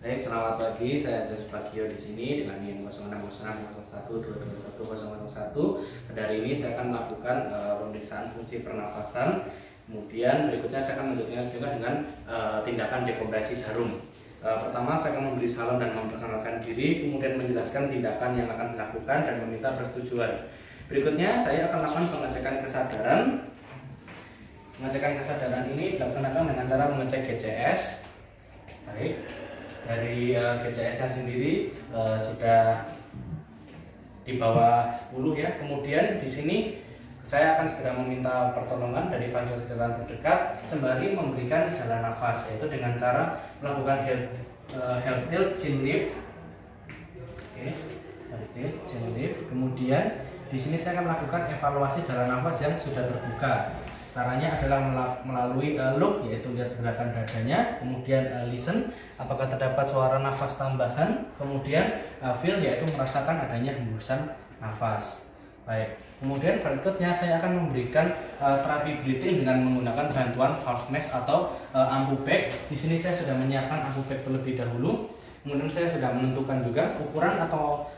Baik, selamat pagi. Saya Jos Bagio di sini dengan NIM 0601221001. Pada hari ini saya akan melakukan pemeriksaan fungsi pernafasan. Kemudian berikutnya saya akan melanjutkan juga dengan tindakan dekompresi jarum. Pertama saya akan memberi salam dan memperkenalkan diri, kemudian menjelaskan tindakan yang akan dilakukan dan meminta persetujuan. Berikutnya saya akan melakukan pengecekan kesadaran. Pengecekan kesadaran ini dilaksanakan dengan cara mengecek GCS. Baik, dari GCS-nya sendiri sudah di bawah 10 ya. Kemudian di sini saya akan segera meminta pertolongan dari fasilitas kesehatan terdekat sembari memberikan jalan nafas, yaitu dengan cara melakukan heart tilt chin lift. Oke, heart tilt chin lift. Kemudian di sini saya akan melakukan evaluasi jalan nafas yang sudah terbuka. Caranya adalah melalui look, yaitu lihat gerakan dadanya, kemudian listen, apakah terdapat suara nafas tambahan, kemudian feel, yaitu merasakan adanya hembusan nafas. Baik, kemudian berikutnya saya akan memberikan terapi breathing dengan menggunakan bantuan valve mask atau ampu bag. Di sini saya sudah menyiapkan ampu bag terlebih dahulu. Kemudian saya sudah menentukan juga ukuran atau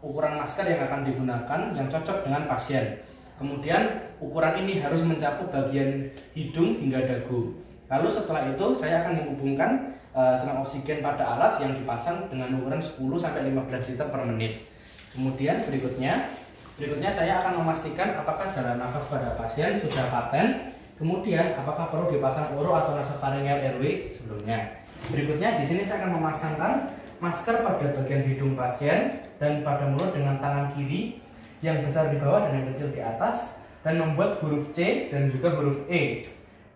ukuran masker yang akan digunakan yang cocok dengan pasien. Kemudian ukuran ini harus mencakup bagian hidung hingga dagu. Lalu setelah itu saya akan menghubungkan selang oksigen pada alat yang dipasang dengan ukuran 10-15 liter per menit. Kemudian berikutnya saya akan memastikan apakah jalan nafas pada pasien sudah paten. Kemudian apakah perlu dipasang oro atau nasofaringeal airway sebelumnya. Berikutnya di sini saya akan memasangkan masker pada bagian hidung pasien dan pada mulut dengan tangan kiri, yang besar di bawah dan yang kecil di atas, dan membuat huruf C dan juga huruf E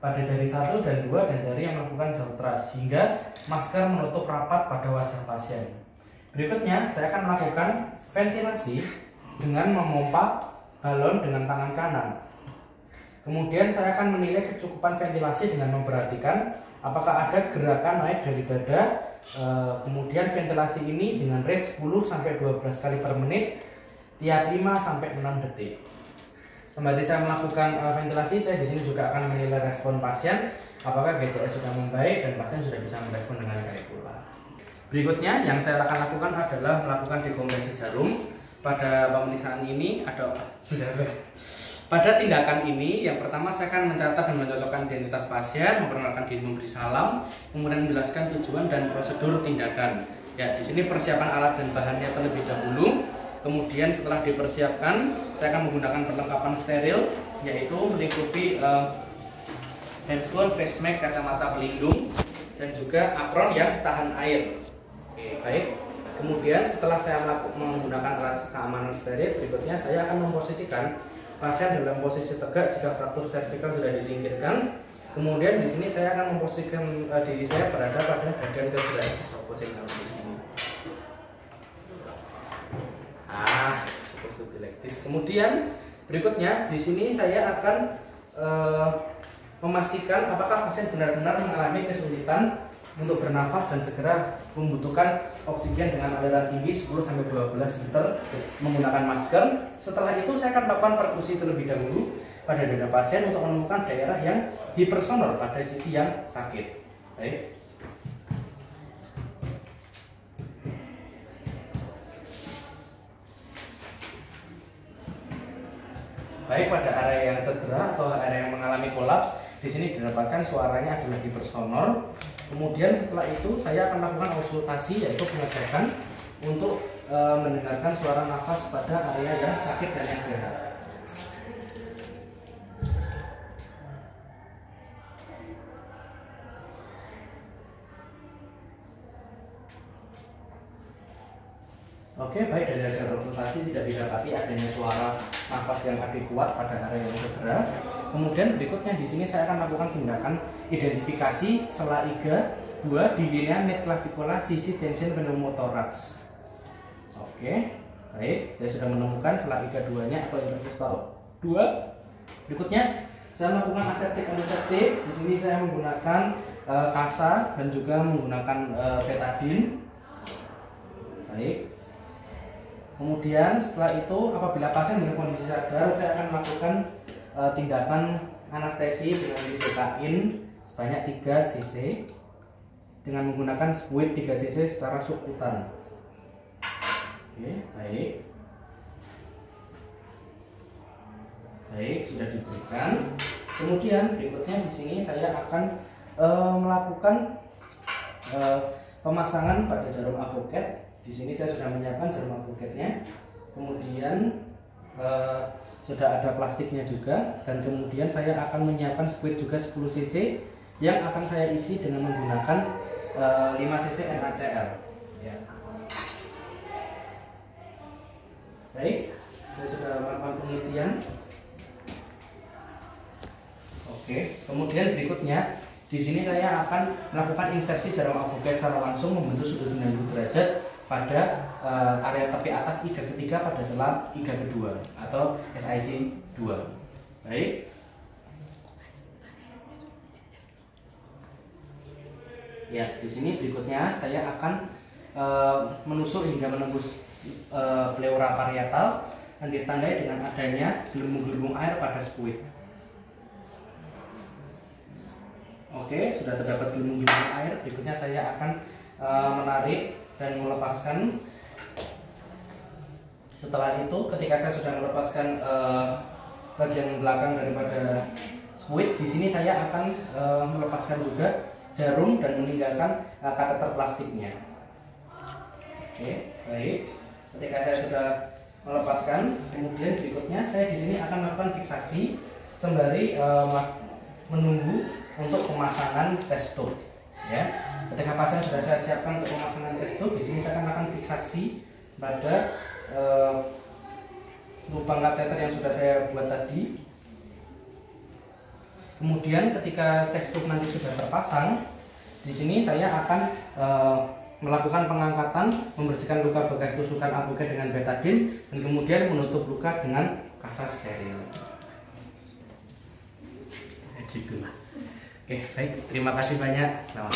pada jari 1 dan 2 dan jari yang melakukan jauh teras hingga masker menutup rapat pada wajah pasien. Berikutnya saya akan melakukan ventilasi dengan memompa balon dengan tangan kanan. Kemudian saya akan menilai kecukupan ventilasi dengan memperhatikan apakah ada gerakan naik dari dada. Kemudian ventilasi ini dengan rate 10-12 kali per menit tiap 5-6 detik. Sembari saya melakukan ventilasi, saya di sini juga akan menilai respon pasien, apakah GCS sudah membaik dan pasien sudah bisa merespon dengan baik pula. Berikutnya yang saya akan lakukan adalah melakukan dekompresi jarum. Pada pemeriksaan ini pada tindakan ini, yang pertama saya akan mencatat dan mencocokkan identitas pasien, memperkenalkan diri, memberi salam, kemudian menjelaskan tujuan dan prosedur tindakan. Ya, di sini persiapan alat dan bahannya terlebih dahulu. Kemudian setelah dipersiapkan, saya akan menggunakan perlengkapan steril, yaitu meliputi handscoon, face mask, kacamata pelindung, dan juga apron yang tahan air. Oke, baik. Kemudian setelah saya menggunakan alat keamanan steril, berikutnya saya akan memposisikan pasien dalam posisi tegak jika fraktur servikal sudah disingkirkan. Kemudian di sini saya akan memposisikan diri saya berada pada bagian cedera di posisi di sini. Kemudian berikutnya di sini saya akan memastikan apakah pasien benar-benar mengalami kesulitan untuk bernafas dan segera membutuhkan oksigen dengan aliran tinggi 10-12 liter menggunakan masker. Setelah itu saya akan melakukan perkusi terlebih dahulu pada dada pasien untuk menemukan daerah yang hipersonor pada sisi yang sakit. Baik. Baik, pada area yang cedera atau area yang mengalami kolaps, di sini didapatkan suaranya adalah hipersonor. Kemudian setelah itu saya akan melakukan auskultasi, yaitu pengecekan untuk mendengarkan suara nafas pada area yang sakit dan yang sehat. Oke, baik, dari hasil konsultasi tidak didapati adanya suara nafas yang adekuat pada area yang cedera. Kemudian berikutnya di sini saya akan melakukan tindakan identifikasi sela iga 2 di linea midclavicular sisi tension pneumotoraks. Oke, baik, saya sudah menemukan sela iga 2-nya atau intercostal 2. Berikutnya saya melakukan aseptik antiseptik. Di sini saya menggunakan kasa dan juga menggunakan betadine. Baik. Kemudian setelah itu apabila pasien dengan kondisi sadar, saya akan melakukan tindakan anestesi dengan lidocaine sebanyak 3 cc. dengan menggunakan spuit 3 cc secara subkutan. Oke, baik. Baik, sudah diberikan. Kemudian berikutnya di sini saya akan melakukan pemasangan pada jarum avocat. Di sini saya sudah menyiapkan jarum avocatnya. Kemudian sudah ada plastiknya juga, dan kemudian saya akan menyiapkan spuit juga 10 cc yang akan saya isi dengan menggunakan 5 cc NaCl. Ya. Baik, saya sudah melakukan pengisian. Oke, kemudian berikutnya di sini saya akan melakukan insersi jarum avocat secara langsung membentuk sudut 90 derajat pada area tepi atas iga ketiga pada sela iga kedua atau SIC 2. Baik. Ya, di sini berikutnya saya akan menusuk hingga menembus pleura parietal dan ditandai dengan adanya gelembung-gelembung air pada spuit. Oke, sudah terdapat gelembung-gelembung air. Berikutnya saya akan menarik dan melepaskan. Setelah itu, ketika saya sudah melepaskan bagian belakang daripada spuit, di sini saya akan melepaskan juga jarum dan meninggalkan kateter plastiknya. Oke, baik. Ketika saya sudah melepaskan, kemudian berikutnya saya di sini akan melakukan fiksasi sembari menunggu untuk pemasangan chest tube. Ya, ketika pasien sudah saya siapkan untuk pemasangan chest tube, di sini saya akan melakukan fiksasi pada lubang kateter yang sudah saya buat tadi. Kemudian ketika chest tube nanti sudah terpasang, di sini saya akan melakukan pengangkatan, membersihkan luka bekas tusukan avocat dengan betadine, dan kemudian menutup luka dengan kasa steril. Gitulah. Oke, baik. Terima kasih banyak. Selamat.